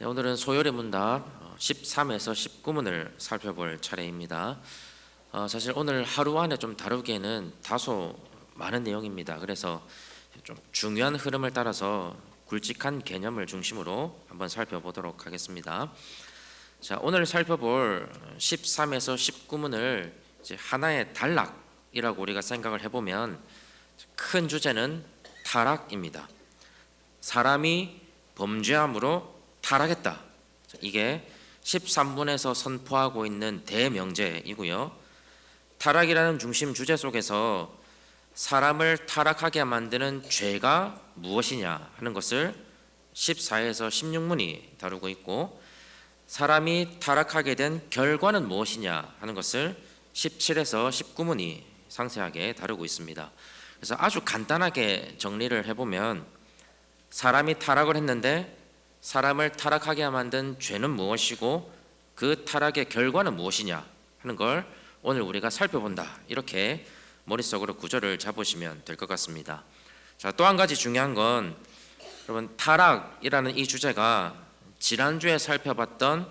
네, 오늘은 소요리 문답 13에서 19문을 살펴볼 차례입니다. 사실 오늘 하루 안에 좀 다루기에는 다소 많은 내용입니다. 그래서 좀 중요한 흐름을 따라서 굵직한 개념을 중심으로 한번 살펴보도록 하겠습니다. 자, 오늘 살펴볼 13에서 19문을 이제 하나의 단락이라고 우리가 생각을 해보면 큰 주제는 타락입니다. 사람이 범죄함으로 타락했다. 이게 13문에서 선포하고 있는 대명제이고요. 타락이라는 중심 주제 속에서 사람을 타락하게 만드는 죄가 무엇이냐 하는 것을 14에서 16문이 다루고 있고, 사람이 타락하게 된 결과는 무엇이냐 하는 것을 17에서 19문이 상세하게 다루고 있습니다. 그래서 아주 간단하게 정리를 해보면, 사람이 타락을 했는데 사람을 타락하게 만든 죄는 무엇이고 그 타락의 결과는 무엇이냐 하는 걸 오늘 우리가 살펴본다, 이렇게 머릿속으로 구조를 잡으시면 될 것 같습니다. 자, 또 한 가지 중요한 건, 여러분, 타락이라는 이 주제가 지난주에 살펴봤던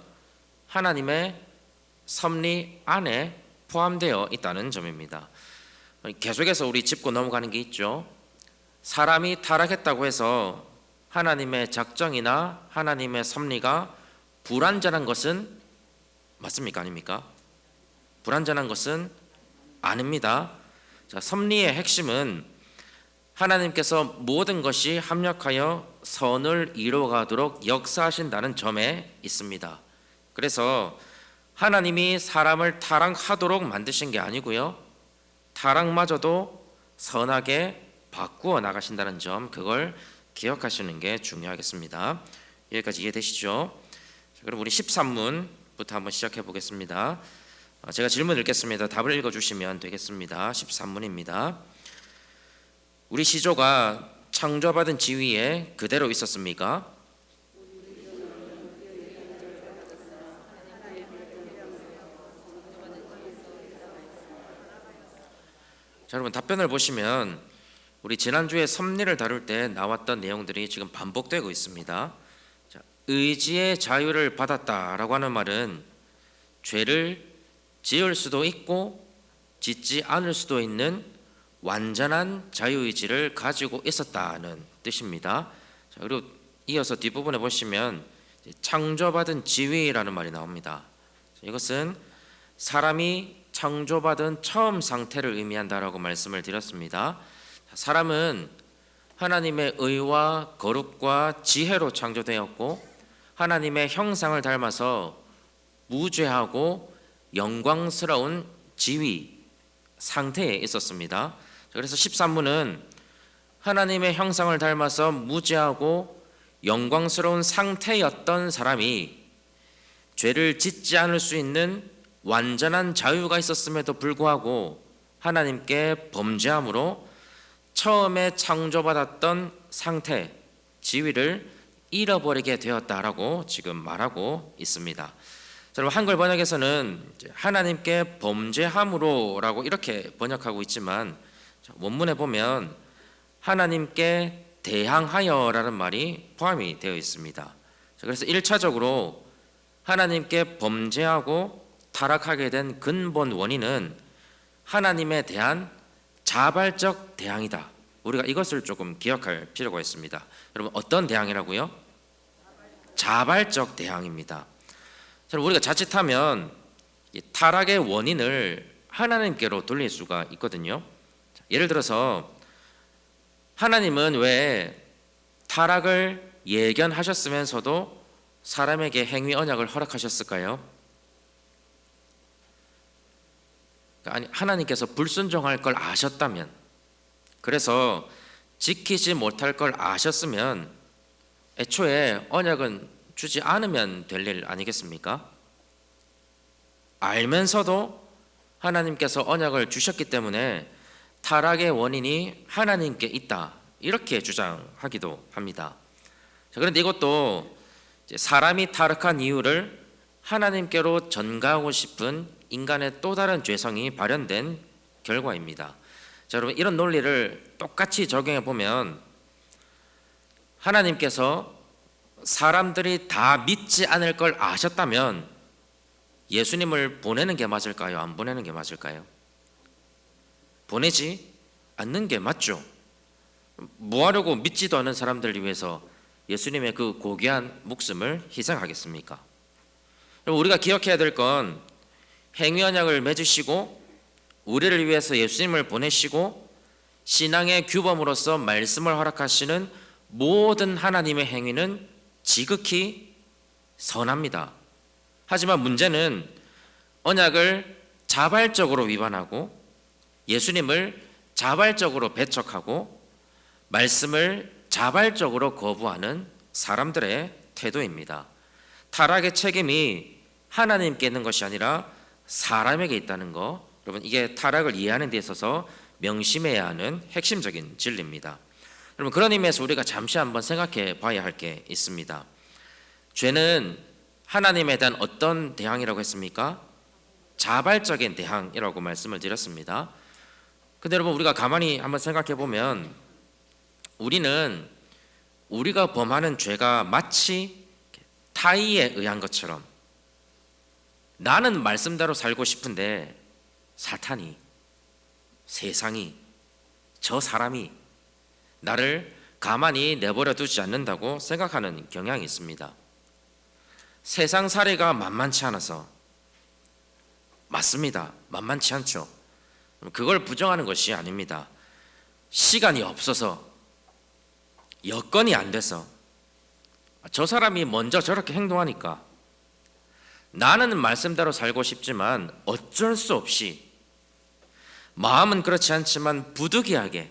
하나님의 섭리 안에 포함되어 있다는 점입니다. 계속해서 우리 짚고 넘어가는 게 있죠. 사람이 타락했다고 해서 하나님의 작정이나 하나님의 섭리가 불완전한 것은 맞습니까? 아닙니까? 불완전한 것은 아닙니다. 자, 섭리의 핵심은 하나님께서 모든 것이 합력하여 선을 이루어가도록 역사하신다는 점에 있습니다. 그래서 하나님이 사람을 타락하도록 만드신 게 아니고요, 타락마저도 선하게 바꾸어 나가신다는 점, 그걸 기억하시는 게 중요하겠습니다. 여기까지 이해되시죠? 자, 그럼 우리 13문부터 한번 시작해 보겠습니다. 제가 질문 읽겠습니다. 답을 읽어주시면 되겠습니다. 13문입니다. 우리 시조가 창조받은 지위에 그대로 있었습니까? 자, 여러분, 답변을 보시면 우리 지난주에 섭리를 다룰 때 나왔던 내용들이 지금 반복되고 있습니다. 자, 의지의 자유를 받았다라고 하는 말은 죄를 지을 수도 있고 짓지 않을 수도 있는 완전한 자유의지를 가지고 있었다는 뜻입니다. 자, 그리고 이어서 뒷부분에 보시면 창조받은 지위라는 말이 나옵니다. 자, 이것은 사람이 창조받은 처음 상태를 의미한다라고 말씀을 드렸습니다. 사람은 하나님의 의와 거룩과 지혜로 창조되었고, 하나님의 형상을 닮아서 무죄하고 영광스러운 지위 상태에 있었습니다. 그래서 13문은 하나님의 형상을 닮아서 무죄하고 영광스러운 상태였던 사람이 죄를 짓지 않을 수 있는 완전한 자유가 있었음에도 불구하고 하나님께 범죄함으로 처음에 창조받았던 상태, 지위를 잃어버리게 되었다라고 지금 말하고 있습니다. 여러분, 한글 번역에서는 하나님께 범죄함으로라고 이렇게 번역하고 있지만, 원문에 보면 하나님께 대항하여라는 말이 포함이 되어 있습니다. 그래서 1차적으로 하나님께 범죄하고 타락하게 된 근본 원인은 하나님에 대한 자발적 대항이다. 우리가 이것을 조금 기억할 필요가 있습니다. 여러분, 어떤 대항이라고요? 자발적 대항입니다. 우리가 자칫하면 타락의 원인을 하나님께로 돌릴 수가 있거든요. 예를 들어서 하나님은 왜 타락을 예견하셨으면서도 사람에게 행위 언약을 허락하셨을까요? 아니, 하나님께서 불순종할 걸 아셨다면, 그래서 지키지 못할 걸 아셨으면 애초에 언약은 주지 않으면 될 일 아니겠습니까? 알면서도 하나님께서 언약을 주셨기 때문에 타락의 원인이 하나님께 있다, 이렇게 주장하기도 합니다. 자, 그런데 이것도 사람이 타락한 이유를 하나님께로 전가하고 싶은 인간의 또 다른 죄성이 발현된 결과입니다. 자, 여러분, 이런 논리를 똑같이 적용해 보면 하나님께서 사람들이 다 믿지 않을 걸 아셨다면 예수님을 보내는 게 맞을까요? 안 보내는 게 맞을까요? 보내지 않는 게 맞죠. 뭐 하려고 믿지도 않은 사람들을 위해서 예수님의 그 고귀한 목숨을 희생하겠습니까? 우리가 기억해야 될 건 행위 언약을 맺으시고 우리를 위해서 예수님을 보내시고 신앙의 규범으로서 말씀을 허락하시는 모든 하나님의 행위는 지극히 선합니다. 하지만 문제는 언약을 자발적으로 위반하고 예수님을 자발적으로 배척하고 말씀을 자발적으로 거부하는 사람들의 태도입니다. 타락의 책임이 하나님께 있는 것이 아니라 사람에게 있다는 거, 여러분 이게 타락을 이해하는 데 있어서 명심해야 하는 핵심적인 진리입니다. 여러분 그런 의미에서 우리가 잠시 한번 생각해 봐야 할 게 있습니다. 죄는 하나님에 대한 어떤 대항이라고 했습니까? 자발적인 대항이라고 말씀을 드렸습니다. 근데 여러분 우리가 가만히 한번 생각해 보면 우리는 우리가 범하는 죄가 마치 타의에 의한 것처럼 나는 말씀대로 살고 싶은데 사탄이, 세상이, 저 사람이 나를 가만히 내버려 두지 않는다고 생각하는 경향이 있습니다. 세상 살이가 만만치 않아서 맞습니다. 만만치 않죠. 그걸 부정하는 것이 아닙니다. 시간이 없어서 여건이 안 돼서 저 사람이 먼저 저렇게 행동하니까 나는 말씀대로 살고 싶지만 어쩔 수 없이 마음은 그렇지 않지만 부득이하게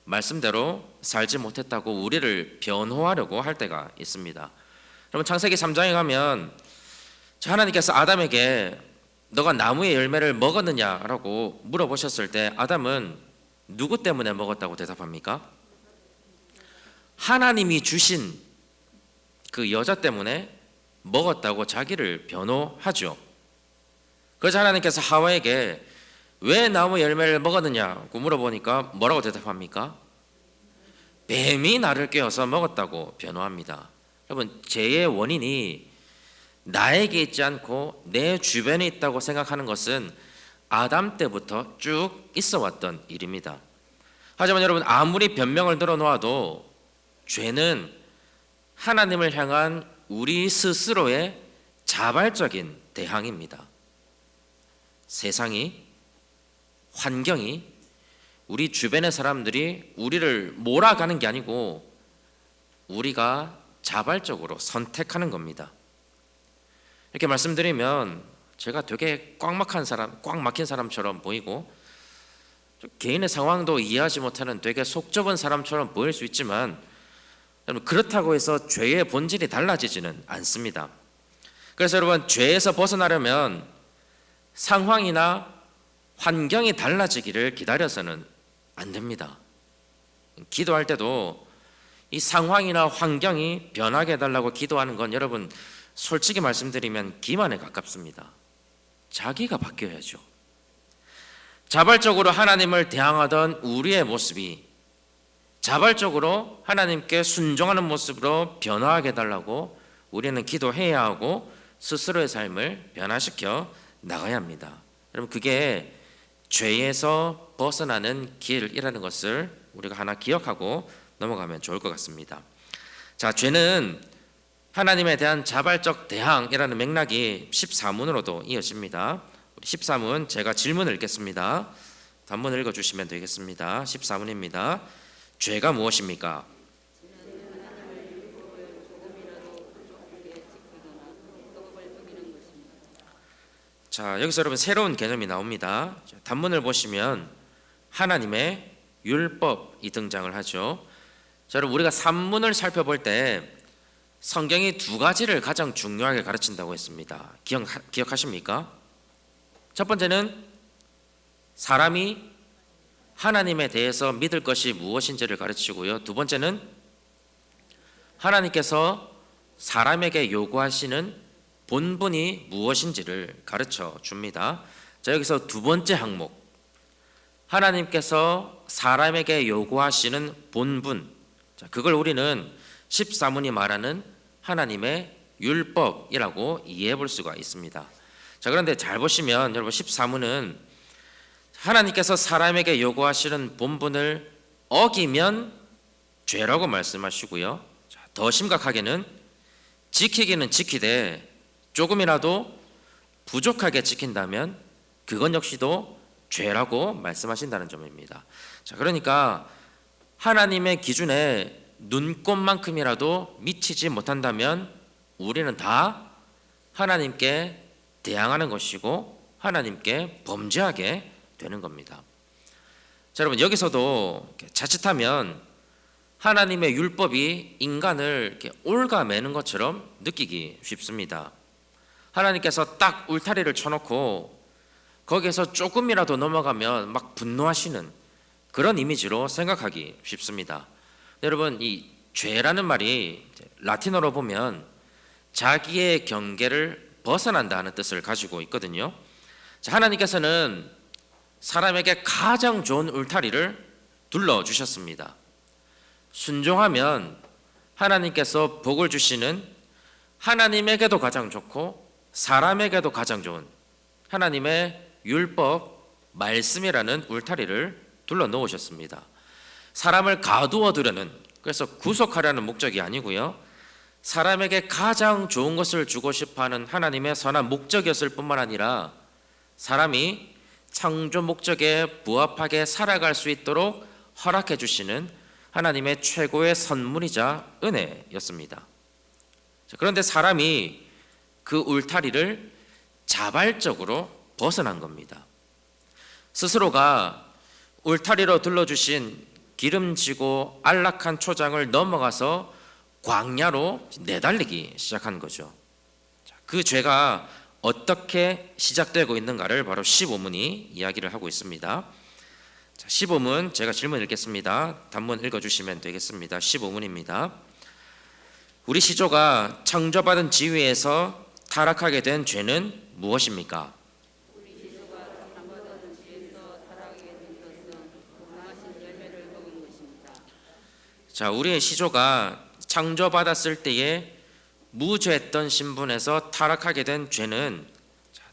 말씀대로 살지 못했다고 우리를 변호하려고 할 때가 있습니다. 여러분 창세기 3장에 가면 하나님께서 아담에게 너가 나무의 열매를 먹었느냐라고 물어보셨을 때 아담은 누구 때문에 먹었다고 대답합니까? 하나님이 주신 그 여자 때문에 먹었다고 자기를 변호하죠. 그래서 하나님께서 하와에게 왜 나무 열매를 먹었느냐고 물어보니까 뭐라고 대답합니까? 뱀이 나를 꿰어서 먹었다고 변호합니다. 여러분 죄의 원인이 나에게 있지 않고 내 주변에 있다고 생각하는 것은 아담 때부터 쭉 있어 왔던 일입니다. 하지만 여러분 아무리 변명을 들어놓아도 죄는 하나님을 향한 우리 스스로의 자발적인 대항입니다. 세상이, 환경이, 우리 주변의 사람들이 우리를 몰아가는 게 아니고 우리가 자발적으로 선택하는 겁니다. 이렇게 말씀드리면 제가 되게 꽉 막힌 사람처럼 보이고 개인의 상황도 이해하지 못하는 되게 속 좁은 사람처럼 보일 수 있지만 그렇다고 해서 죄의 본질이 달라지지는 않습니다. 그래서 여러분 죄에서 벗어나려면 상황이나 환경이 달라지기를 기다려서는 안 됩니다. 기도할 때도 이 상황이나 환경이 변하게 해달라고 기도하는 건 여러분 솔직히 말씀드리면 기만에 가깝습니다. 자기가 바뀌어야죠. 자발적으로 하나님을 대항하던 우리의 모습이 자발적으로 하나님께 순종하는 모습으로 변화하게 해달라고 우리는 기도해야 하고 스스로의 삶을 변화시켜 나가야 합니다. 여러분 그게 죄에서 벗어나는 길이라는 것을 우리가 하나 기억하고 넘어가면 좋을 것 같습니다. 자, 죄는 하나님에 대한 자발적 대항이라는 맥락이 14문으로도 이어집니다. 14문 제가 질문을 읽겠습니다. 단문을 읽어주시면 되겠습니다. 14문입니다. 죄가 무엇입니까? 자, 여기서 여러분 새로운 개념이 나옵니다. 단문을 보시면 하나님의 율법이 등장을 하죠. 자, 여러분 우리가 산문을 살펴볼 때 성경이 두 가지를 가장 중요하게 가르친다고 했습니다. 기억하십니까? 첫 번째는 사람이 하나님에 대해서 믿을 것이 무엇인지를 가르치고요. 두 번째는 하나님께서 사람에게 요구하시는 본분이 무엇인지를 가르쳐 줍니다. 자, 여기서 두 번째 항목, 하나님께서 사람에게 요구하시는 본분, 자, 그걸 우리는 14문이 말하는 하나님의 율법이라고 이해해 볼 수가 있습니다. 자, 그런데 잘 보시면 여러분 14문은 하나님께서 사람에게 요구하시는 본분을 어기면 죄라고 말씀하시고요. 자, 더 심각하게는 지키기는 지키되 조금이라도 부족하게 지킨다면 그건 역시도 죄라고 말씀하신다는 점입니다. 자, 그러니까 하나님의 기준에 눈꼽만큼이라도 미치지 못한다면 우리는 다 하나님께 대항하는 것이고 하나님께 범죄하게 되는 겁니다. 자, 여러분 여기서도 자칫하면 하나님의 율법이 인간을 이렇게 올가매는 것처럼 느끼기 쉽습니다. 하나님께서 딱 울타리를 쳐놓고 거기에서 조금이라도 넘어가면 막 분노하시는 그런 이미지로 생각하기 쉽습니다. 여러분 이 죄라는 말이 라틴어로 보면 자기의 경계를 벗어난다는 뜻을 가지고 있거든요. 자, 하나님께서는 사람에게 가장 좋은 울타리를 둘러주셨습니다. 순종하면 하나님께서 복을 주시는 하나님에게도 가장 좋고 사람에게도 가장 좋은 하나님의 율법, 말씀이라는 울타리를 둘러 놓으셨습니다. 사람을 가두어 두려는, 그래서 구속하려는 목적이 아니고요, 사람에게 가장 좋은 것을 주고 싶어하는 하나님의 선한 목적이었을 뿐만 아니라 사람이 창조 목적에 부합하게 살아갈 수 있도록 허락해 주시는 하나님의 최고의 선물이자 은혜였습니다. 그런데 사람이 그 울타리를 자발적으로 벗어난 겁니다. 스스로가 울타리로 둘러주신 기름지고 안락한 초장을 넘어가서 광야로 내달리기 시작한 거죠. 그 죄가 어떻게 시작되고 있는가를 바로 15문이 이야기를 하고 있습니다. 15문 제가 질문 읽겠습니다. 단문 읽어주시면 되겠습니다. 15문입니다. 우리 시조가 창조받은 지위에서 타락하게 된 죄는 무엇입니까? 우리 시조가 창조받은 지위에서 타락하게 된 것은 공평하신 열매를 먹은 것입니다. 자, 우리의 시조가 창조받았을 때에 무죄했던 신분에서 타락하게 된 죄는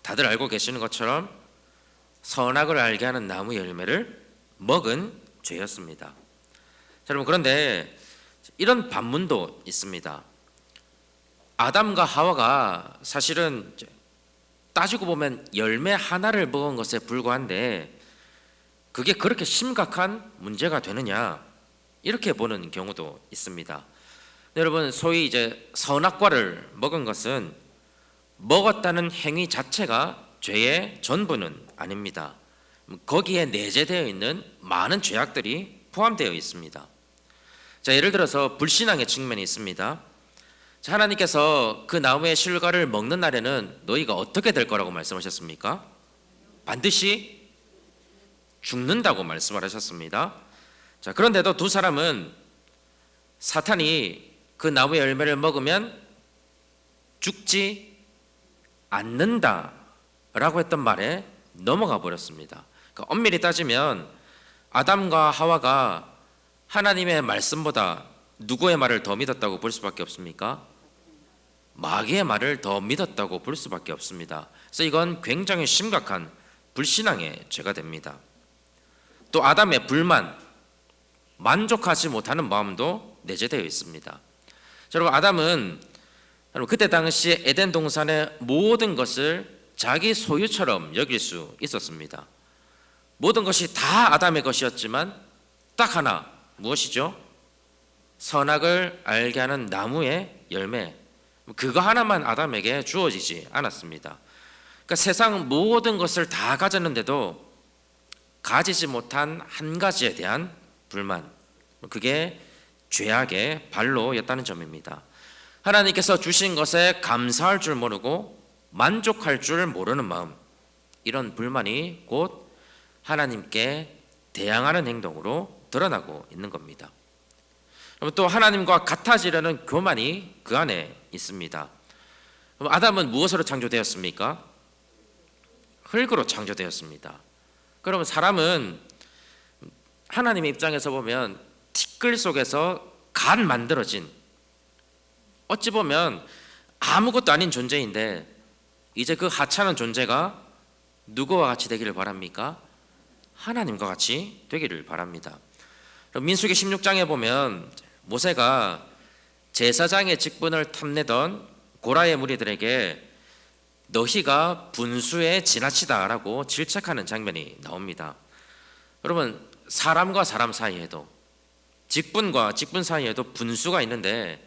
다들 알고 계시는 것처럼 선악을 알게 하는 나무 열매를 먹은 죄였습니다. 자, 여러분 그런데 이런 반문도 있습니다. 아담과 하와가 사실은 따지고 보면 열매 하나를 먹은 것에 불과한데 그게 그렇게 심각한 문제가 되느냐 이렇게 보는 경우도 있습니다. 여러분 소위 이제 선악과를 먹은 것은 먹었다는 행위 자체가 죄의 전부는 아닙니다. 거기에 내재되어 있는 많은 죄악들이 포함되어 있습니다. 자, 예를 들어서 불신앙의 측면이 있습니다. 자, 하나님께서 그 나무의 실과를 먹는 날에는 너희가 어떻게 될 거라고 말씀하셨습니까? 반드시 죽는다고 말씀을 하셨습니다. 자, 그런데도 두 사람은 사탄이 그 나무의 열매를 먹으면 죽지 않는다라고 했던 말에 넘어가 버렸습니다. 그러니까 엄밀히 따지면 아담과 하와가 하나님의 말씀보다 누구의 말을 더 믿었다고 볼 수밖에 없습니까? 마귀의 말을 더 믿었다고 볼 수밖에 없습니다. 그래서 이건 굉장히 심각한 불신앙의 죄가 됩니다. 또 아담의 불만, 만족하지 못하는 마음도 내재되어 있습니다. 여러분 아담은 그때 당시에 에덴 동산의 모든 것을 자기 소유처럼 여길 수 있었습니다. 모든 것이 다 아담의 것이었지만 딱 하나 무엇이죠? 선악을 알게 하는 나무의 열매, 그거 하나만 아담에게 주어지지 않았습니다. 그러니까 세상 모든 것을 다 가졌는데도 가지지 못한 한 가지에 대한 불만, 그게 죄악의 발로였다는 점입니다. 하나님께서 주신 것에 감사할 줄 모르고 만족할 줄 모르는 마음, 이런 불만이 곧 하나님께 대항하는 행동으로 드러나고 있는 겁니다. 또 하나님과 같아지려는 교만이 그 안에 있습니다. 그럼 아담은 무엇으로 창조되었습니까? 흙으로 창조되었습니다. 그러면 사람은 하나님의 입장에서 보면 티끌 속에서 간 만들어진 어찌 보면 아무것도 아닌 존재인데 이제 그 하찮은 존재가 누구와 같이 되기를 바랍니까? 하나님과 같이 되기를 바랍니다. 민수기 16장에 보면 모세가 제사장의 직분을 탐내던 고라의 무리들에게 너희가 분수에 지나치다라고 질책하는 장면이 나옵니다. 여러분, 사람과 사람 사이에도, 직분과 직분 사이에도 분수가 있는데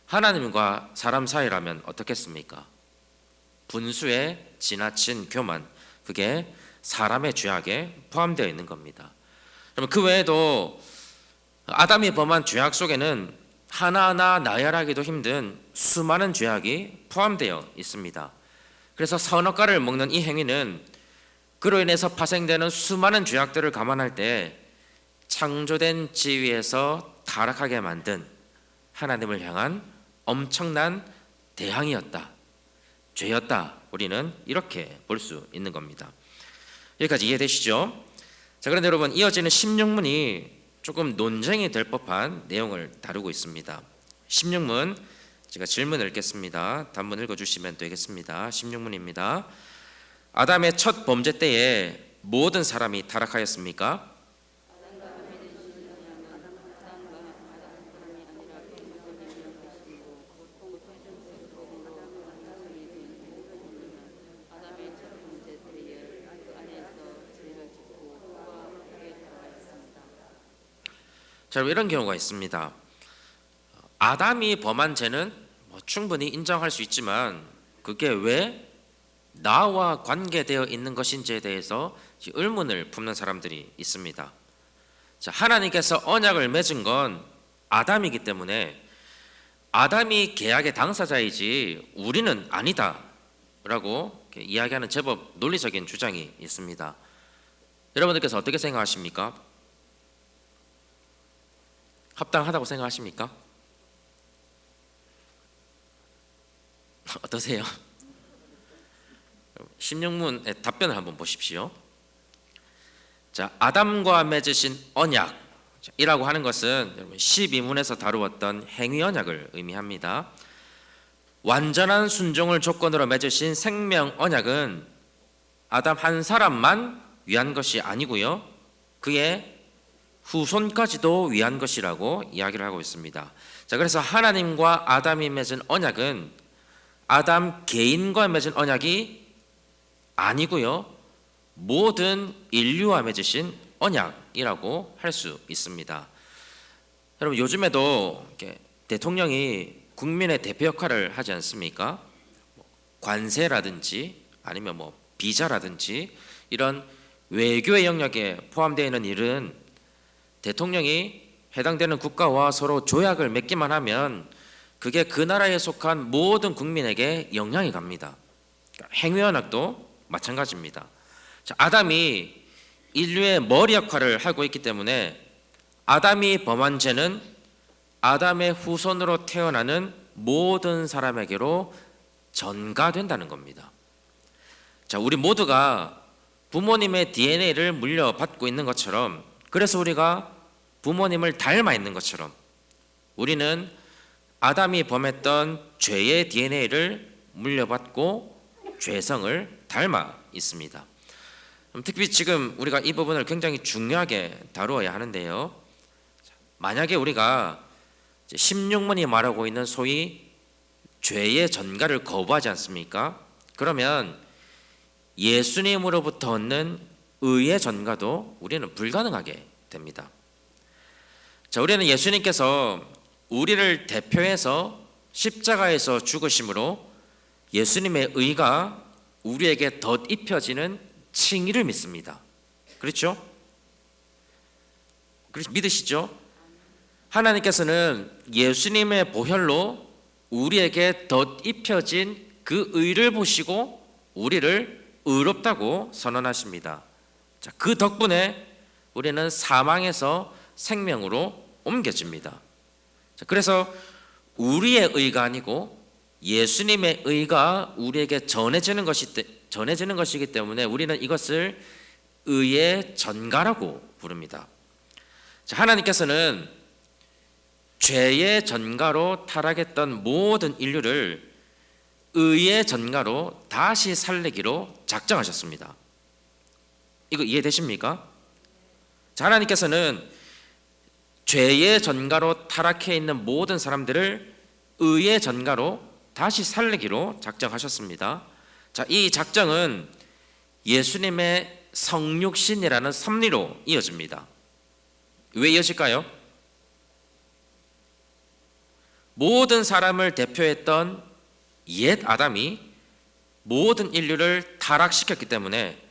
하나님과 사람 사이라면 어떻겠습니까? 분수에 지나친 교만, 그게 사람의 죄악에 포함되어 있는 겁니다. 그러면 그 외에도 아담이 범한 죄악 속에는 하나하나 나열하기도 힘든 수많은 죄악이 포함되어 있습니다. 그래서 선악과를 먹는 이 행위는 그로 인해서 파생되는 수많은 죄악들을 감안할 때 창조된 지위에서 타락하게 만든 하나님을 향한 엄청난 대항이었다, 죄였다. 우리는 이렇게 볼 수 있는 겁니다. 여기까지 이해되시죠? 자, 그런데 여러분, 이어지는 16문이 조금 논쟁이 될 법한 내용을 다루고 있습니다. 16문 제가 질문을 읽겠습니다. 단문 읽어주시면 되겠습니다. 16문입니다. 아담의 첫 범죄 때에 모든 사람이 타락하였습니까? 자, 이런 경우가 있습니다. 아담이 범한 죄는 충분히 인정할 수 있지만 그게 왜 나와 관계되어 있는 것인지에 대해서 의문을 품는 사람들이 있습니다. 자, 하나님께서 언약을 맺은 건 아담이기 때문에 아담이 계약의 당사자이지 우리는 아니다라고 이야기하는 제법 논리적인 주장이 있습니다. 여러분들께서 어떻게 생각하십니까? 합당하다고 생각하십니까? 어떠세요? 16문의 답변을 한번 보십시오. 자, 아담과 맺으신 언약이라고 하는 것은 12문에서 다루었던 행위 언약을 의미합니다. 완전한 순종을 조건으로 맺으신 생명 언약은 아담 한 사람만 위한 것이 아니고요, 그의 후손까지도 위한 것이라고 이야기를 하고 있습니다. 자, 그래서 하나님과 아담이 맺은 언약은 아담 개인과 맺은 언약이 아니고요, 모든 인류와 맺으신 언약이라고 할 수 있습니다. 여러분, 요즘에도 대통령이 국민의 대표 역할을 하지 않습니까? 관세라든지 아니면 비자라든지 이런 외교의 영역에 포함되어 있는 일은 대통령이 해당되는 국가와 서로 조약을 맺기만 하면 그게 그 나라에 속한 모든 국민에게 영향이 갑니다. 행위 언약도 마찬가지입니다. 자, 아담이 인류의 머리 역할을 하고 있기 때문에 아담이 범한 죄는 아담의 후손으로 태어나는 모든 사람에게로 전가된다는 겁니다. 자, 우리 모두가 부모님의 DNA를 물려받고 있는 것처럼, 그래서 우리가 부모님을 닮아 있는 것처럼 우리는 아담이 범했던 죄의 DNA를 물려받고 죄성을 닮아 있습니다. 특히 지금 우리가 이 부분을 굉장히 중요하게 다루어야 하는데요, 만약에 우리가 16문이 말하고 있는 소위 죄의 전가를 거부하지 않습니까? 그러면 예수님으로부터 얻는 의의 전가도 우리는 불가능하게 됩니다. 자, 우리는 예수님께서 우리를 대표해서 십자가에서 죽으심으로 예수님의 의가 우리에게 덧입혀지는 칭의를 믿습니다. 그렇죠? 믿으시죠? 하나님께서는 예수님의 보혈로 우리에게 덧입혀진 그 의를 보시고 우리를 의롭다고 선언하십니다. 자, 그 덕분에 우리는 사망에서 생명으로 옮겨집니다. 자, 그래서 우리의 의가 아니고 예수님의 의가 우리에게 전해지는 것이기 때문에 우리는 이것을 의의 전가라고 부릅니다. 자, 하나님께서는 죄의 전가로 타락했던 모든 인류를 의의 전가로 다시 살리기로 작정하셨습니다. 이거 이해되십니까? 자, 하나님께서는 죄의 전가로 타락해 있는 모든 사람들을 의의 전가로 다시 살리기로 작정하셨습니다. 자, 이 작정은 예수님의 성육신이라는 섭리로 이어집니다. 왜 이어질까요? 모든 사람을 대표했던 옛 아담이 모든 인류를 타락시켰기 때문에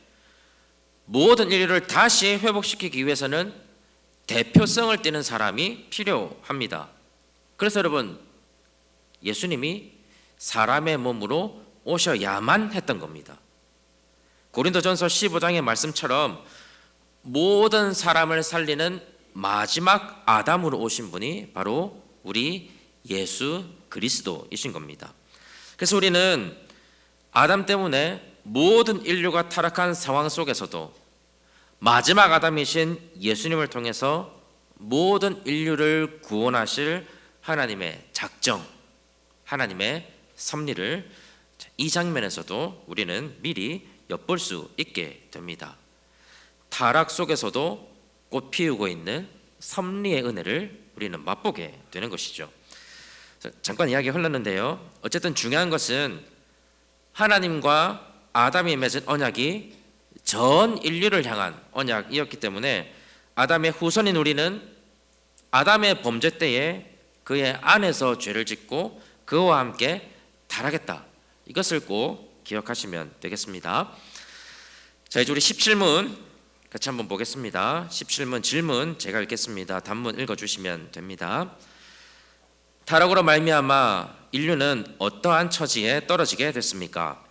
모든 인류를 다시 회복시키기 위해서는 대표성을 띠는 사람이 필요합니다. 그래서 여러분, 예수님이 사람의 몸으로 오셔야만 했던 겁니다. 고린도전서 15장의 말씀처럼 모든 사람을 살리는 마지막 아담으로 오신 분이 바로 우리 예수 그리스도이신 겁니다. 그래서 우리는 아담 때문에 모든 인류가 타락한 상황 속에서도 마지막 아담이신 예수님을 통해서 모든 인류를 구원하실 하나님의 작정, 하나님의 섭리를 이 장면에서도 우리는 미리 엿볼 수 있게 됩니다. 타락 속에서도 꽃 피우고 있는 섭리의 은혜를 우리는 맛보게 되는 것이죠. 잠깐 이야기 흘렀는데요. 어쨌든 중요한 것은 하나님과 아담이 맺은 언약이 전 인류를 향한 언약이었기 때문에 아담의 후손인 우리는 아담의 범죄 때에 그의 안에서 죄를 짓고 그와 함께 타락했다. 이것을 꼭 기억하시면 되겠습니다. 자, 이제 우리 17문 같이 한번 보겠습니다. 17문 질문 제가 읽겠습니다. 단문 읽어주시면 됩니다. 타락으로 말미암아 인류는 어떠한 처지에 떨어지게 됐습니까?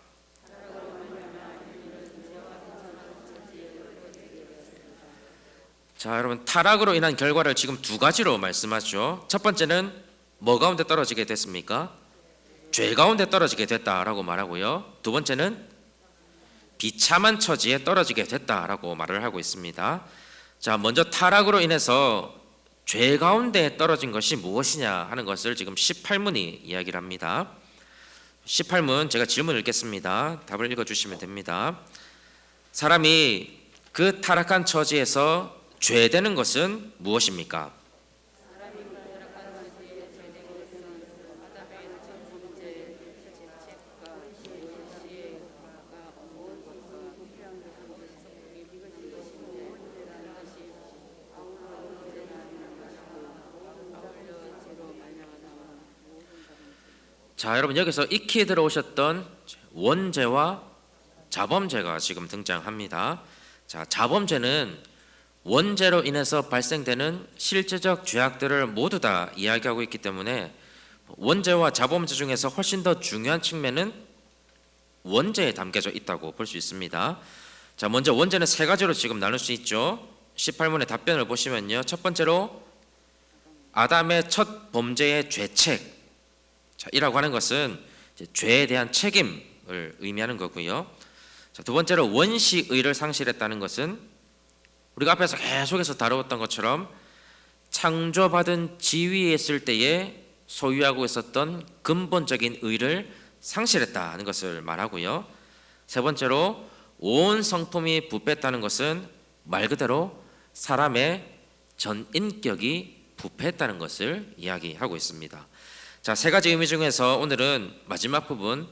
자, 여러분, 타락으로 인한 결과를 지금 두 가지로 말씀하죠. 첫 번째는 뭐 가운데 떨어지게 됐습니까? 죄 가운데 떨어지게 됐다라고 말하고요. 두 번째는 비참한 처지에 떨어지게 됐다라고 말을 하고 있습니다. 자, 먼저 타락으로 인해서 죄 가운데 떨어진 것이 무엇이냐 하는 것을 지금 18문이 이야기를 합니다. 18문 제가 질문 읽겠습니다. 답을 읽어주시면 됩니다. 사람이 그 타락한 처지에서 죄되는 것은 무엇입니까? 자, 여러분, 여기서 익히 들어오셨던 원죄와 자범죄가 지금 등장합니다. 자, 자범죄는 원죄로 인해서 발생되는 실제적 죄악들을 모두 다 이야기하고 있기 때문에 원죄와 자범죄 중에서 훨씬 더 중요한 측면은 원죄에 담겨져 있다고 볼 수 있습니다. 자, 먼저 원죄는 세 가지로 지금 나눌 수 있죠. 18문의 답변을 보시면요. 첫 번째로 아담의 첫 범죄의 죄책, 자, 이라고 하는 것은 죄에 대한 책임을 의미하는 거고요. 자, 두 번째로 원시의를 상실했다는 것은 우리가 앞에서 계속해서 다루었던 것처럼 창조받은 지위에 있을 때에 소유하고 있었던 근본적인 의를 상실했다는 것을 말하고요. 세 번째로 온 성품이 부패했다는 것은 말 그대로 사람의 전 인격이 부패했다는 것을 이야기하고 있습니다. 자, 세 가지 의미 중에서 오늘은 마지막 부분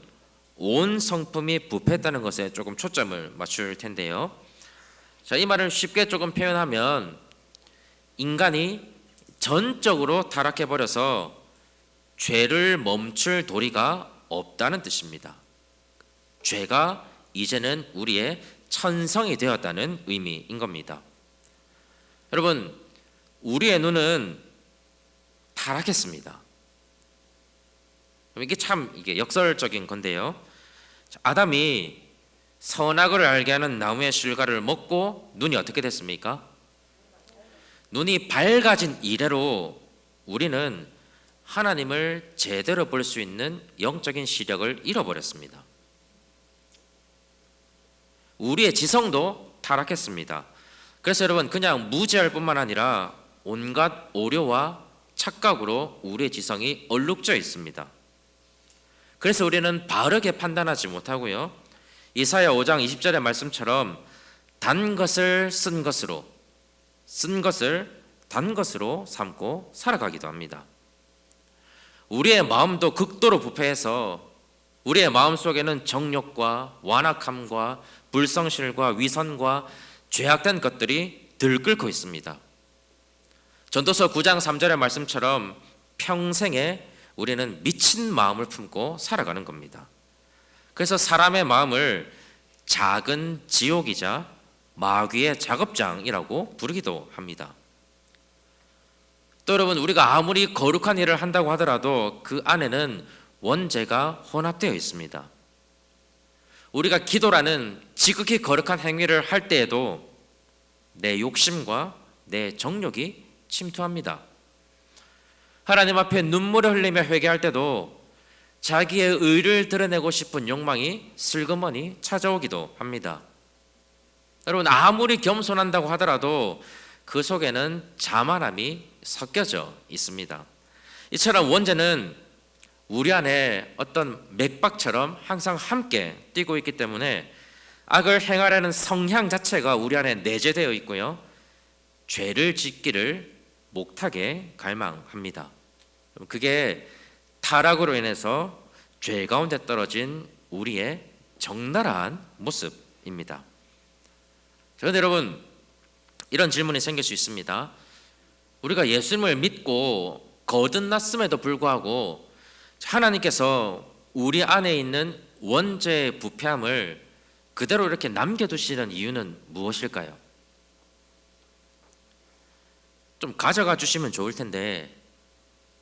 온 성품이 부패했다는 것에 조금 초점을 맞출 텐데요. 자, 이 말을 쉽게 조금 표현하면 인간이 전적으로 타락해버려서 죄를 멈출 도리가 없다는 뜻입니다. 죄가 이제는 우리의 천성이 되었다는 의미인 겁니다. 여러분, 우리의 눈은 타락했습니다. 이게 참 역설적인 건데요. 아담이 선악을 알게 하는 나무의 실과를 먹고 눈이 어떻게 됐습니까? 눈이 밝아진 이래로 우리는 하나님을 제대로 볼 수 있는 영적인 시력을 잃어버렸습니다. 우리의 지성도 타락했습니다. 그래서 여러분, 그냥 무지할 뿐만 아니라 온갖 오류와 착각으로 우리의 지성이 얼룩져 있습니다. 그래서 우리는 바르게 판단하지 못하고요. 이사야 5장 20절의 말씀처럼 단 것을 쓴 것을 단 것으로 삼고 살아가기도 합니다. 우리의 마음도 극도로 부패해서 우리의 마음 속에는 정욕과 완악함과 불성실과 위선과 죄악된 것들이 들끓고 있습니다. 전도서 9장 3절의 말씀처럼 평생에 우리는 미친 마음을 품고 살아가는 겁니다. 그래서 사람의 마음을 작은 지옥이자 마귀의 작업장이라고 부르기도 합니다. 또 여러분, 우리가 아무리 거룩한 일을 한다고 하더라도 그 안에는 원죄가 혼합되어 있습니다. 우리가 기도라는 지극히 거룩한 행위를 할 때에도 내 욕심과 내 정욕이 침투합니다. 하나님 앞에 눈물을 흘리며 회개할 때도 자기의 의를 드러내고 싶은 욕망이 슬그머니 찾아오기도 합니다. 여러분, 아무리 겸손한다고 하더라도 그 속에는 자만함이 섞여져 있습니다. 이처럼 원죄는 우리 안에 어떤 맥박처럼 항상 함께 뛰고 있기 때문에 악을 행하려는 성향 자체가 우리 안에 내재되어 있고요, 죄를 짓기를 목탁에 갈망합니다. 그게 타락으로 인해서 죄 가운데 떨어진 우리의 적나라한 모습입니다. 그런데 여러분, 이런 질문이 생길 수 있습니다. 우리가 예수님을 믿고 거듭났음에도 불구하고 하나님께서 우리 안에 있는 원죄의 부패함을 그대로 이렇게 남겨두시는 이유는 무엇일까요? 좀 가져가 주시면 좋을 텐데,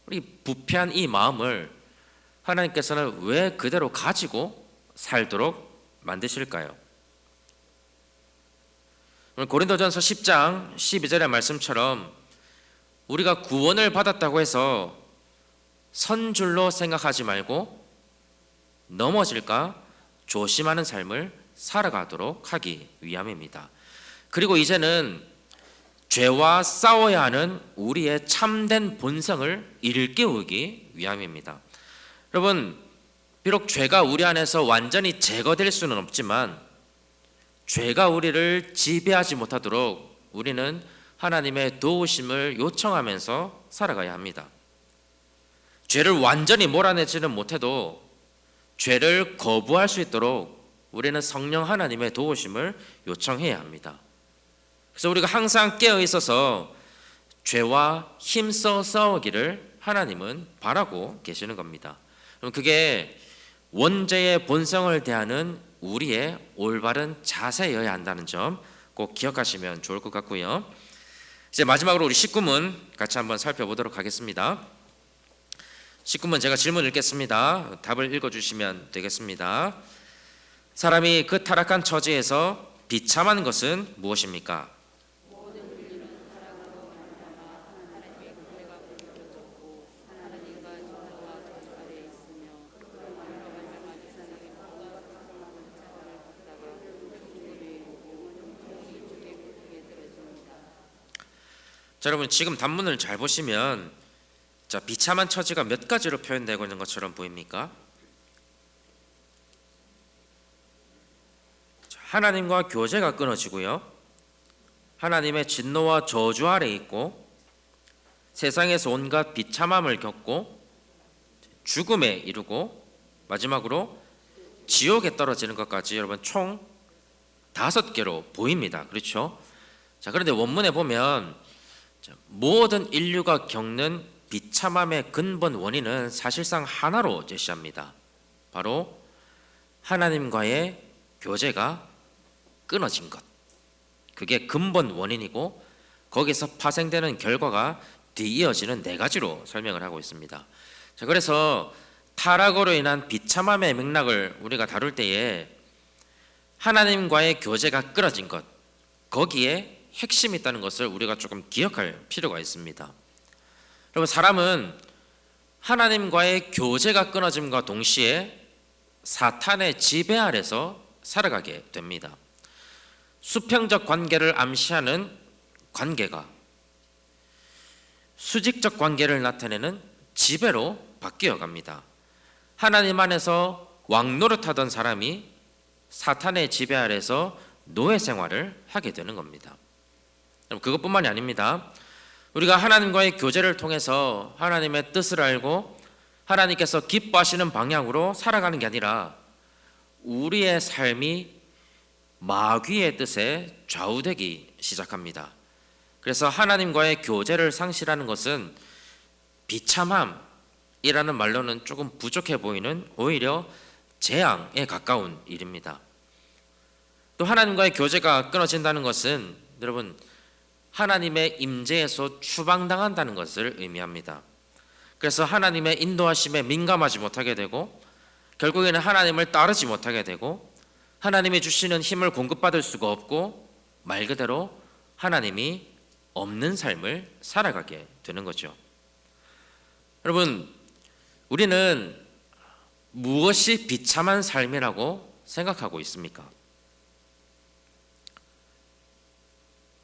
우리 부패한 이 마음을 하나님께서는 왜 그대로 가지고 살도록 만드실까요? 고린도전서 10장 12절의 말씀처럼 우리가 구원을 받았다고 해서 선줄로 생각하지 말고 넘어질까 조심하는 삶을 살아가도록 하기 위함입니다. 그리고 이제는 죄와 싸워야 하는 우리의 참된 본성을 일깨우기 위함입니다. 여러분, 비록 죄가 우리 안에서 완전히 제거될 수는 없지만 죄가 우리를 지배하지 못하도록 우리는 하나님의 도우심을 요청하면서 살아가야 합니다. 죄를 완전히 몰아내지는 못해도 죄를 거부할 수 있도록 우리는 성령 하나님의 도우심을 요청해야 합니다. 그래서 우리가 항상 깨어 있어서 죄와 힘써 싸우기를 하나님은 바라고 계시는 겁니다. 그럼 그게 원죄의 본성을 대하는 우리의 올바른 자세여야 한다는 점 꼭 기억하시면 좋을 것 같고요. 이제 마지막으로 우리 19문 같이 한번 살펴보도록 하겠습니다. 19문 제가 질문 읽겠습니다. 답을 읽어주시면 되겠습니다. 사람이 그 타락한 처지에서 비참한 것은 무엇입니까? 자, 여러분, 지금 단문을 잘 보시면 비참한 처지가 몇 가지로 표현되고 있는 것처럼 보입니까? 하나님과 교제가 끊어지고요, 하나님의 진노와 저주 아래 있고, 세상에서 온갖 비참함을 겪고, 죽음에 이르고, 마지막으로 지옥에 떨어지는 것까지 여러분 총 5개로 보입니다. 그렇죠? 자, 그런데 원문에 보면 모든 인류가 겪는 비참함의 근본 원인은 사실상 하나로 제시합니다. 바로 하나님과의 교제가 끊어진 것. 그게 근본 원인이고, 거기서 파생되는 결과가 뒤이어지는 4가지로 설명을 하고 있습니다. 자, 그래서 타락으로 인한 비참함의 맥락을 우리가 다룰 때에 하나님과의 교제가 끊어진 것, 거기에 핵심이 있다는 것을 우리가 조금 기억할 필요가 있습니다. 여러분, 사람은 하나님과의 교제가 끊어짐과 동시에 사탄의 지배 아래서 살아가게 됩니다. 수평적 관계를 암시하는 관계가 수직적 관계를 나타내는 지배로 바뀌어 갑니다. 하나님 안에서 왕 노릇하던 사람이 사탄의 지배 아래서 노예 생활을 하게 되는 겁니다. 그것뿐만이 아닙니다. 우리가 하나님과의 교제를 통해서 하나님의 뜻을 알고 하나님께서 기뻐하시는 방향으로 살아가는 게 아니라 우리의 삶이 마귀의 뜻에 좌우되기 시작합니다. 그래서 하나님과의 교제를 상실하는 것은 비참함이라는 말로는 조금 부족해 보이는 오히려 재앙에 가까운 일입니다. 또 하나님과의 교제가 끊어진다는 것은 여러분 하나님의 임재에서 추방당한다는 것을 의미합니다. 그래서 하나님의 인도하심에 민감하지 못하게 되고 결국에는 하나님을 따르지 못하게 되고 하나님이 주시는 힘을 공급받을 수가 없고 말 그대로 하나님이 없는 삶을 살아가게 되는 거죠. 여러분, 우리는 무엇이 비참한 삶이라고 생각하고 있습니까?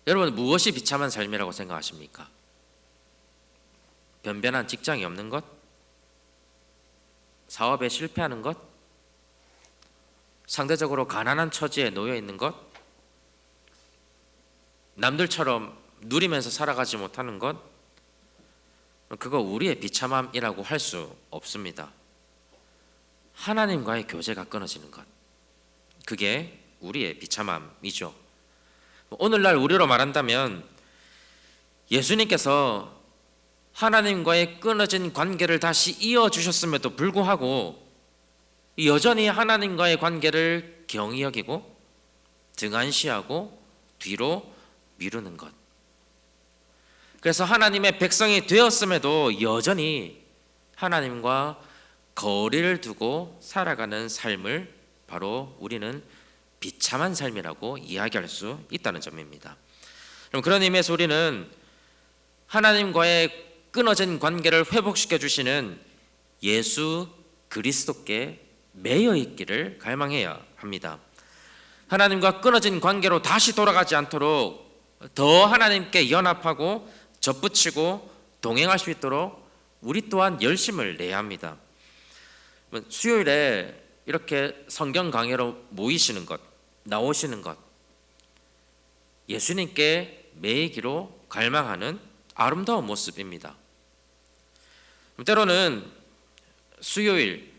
여러분, 무엇이 비참한 삶이라고 생각하십니까? 변변한 직장이 없는 것? 사업에 실패하는 것? 상대적으로 가난한 처지에 놓여 있는 것? 남들처럼 누리면서 살아가지 못하는 것? 그거 우리의 비참함이라고 할 수 없습니다. 하나님과의 교제가 끊어지는 것, 그게 우리의 비참함이죠. 오늘날 우리로 말한다면 예수님께서 하나님과의 끊어진 관계를 다시 이어주셨음에도 불구하고 여전히 하나님과의 관계를 경히 여기고 등한시하고 뒤로 미루는 것, 그래서 하나님의 백성이 되었음에도 여전히 하나님과 거리를 두고 살아가는 삶을 바로 우리는 비참한 삶이라고 이야기할 수 있다는 점입니다. 그럼 그런 의미에서 우리는 하나님과의 끊어진 관계를 회복시켜 주시는 예수 그리스도께 매여 있기를 갈망해야 합니다. 하나님과 끊어진 관계로 다시 돌아가지 않도록 더 하나님께 연합하고 접붙이고 동행할 수 있도록 우리 또한 열심을 내야 합니다. 수요일에 이렇게 성경 강해로 모이시는 것, 나오시는 것, 예수님께 매이기로 갈망하는 아름다운 모습입니다. 때로는 수요일,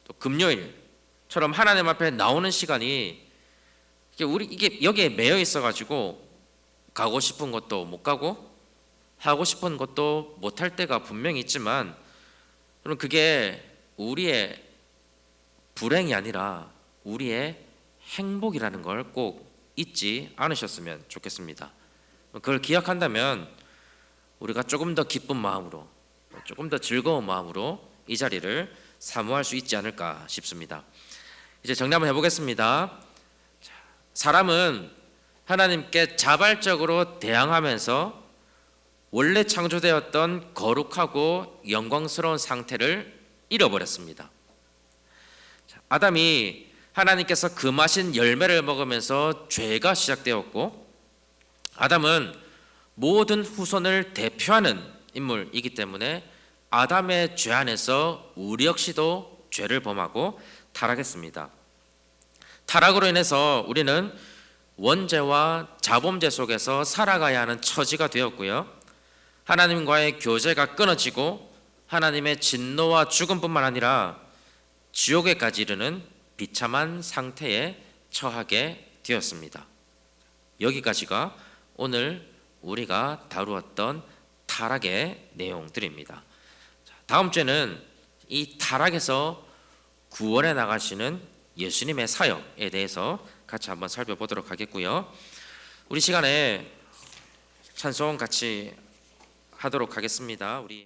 또 금요일처럼 하나님 앞에 나오는 시간이 이게 여기에 매여 있어가지고 가고 싶은 것도 못 가고 하고 싶은 것도 못할 때가 분명히 있지만, 그럼 그게 우리의 불행이 아니라 우리의 행복이라는 걸 꼭 잊지 않으셨으면 좋겠습니다. 그걸 기억한다면 우리가 조금 더 기쁜 마음으로, 조금 더 즐거운 마음으로 이 자리를 사모할 수 있지 않을까 싶습니다. 이제 정리한번 해보겠습니다. 사람은 하나님께 자발적으로 대항하면서 원래 창조되었던 거룩하고 영광스러운 상태를 잃어버렸습니다. 아담이 하나님께서 금하신 열매를 먹으면서 죄가 시작되었고, 아담은 모든 후손을 대표하는 인물이기 때문에 아담의 죄 안에서 우리 역시도 죄를 범하고 타락했습니다. 타락으로 인해서 우리는 원죄와 자범죄 속에서 살아가야 하는 처지가 되었고요, 하나님과의 교제가 끊어지고 하나님의 진노와 죽음뿐만 아니라 지옥에까지 이르는 비참한 상태에 처하게 되었습니다. 여기까지가 오늘 우리가 다루었던 타락의 내용들입니다. 다음 주에는 이 타락에서 구원해 나가시는 예수님의 사역에 대해서 같이 한번 살펴보도록 하겠고요. 우리 시간에 찬송 같이 하도록 하겠습니다. 우리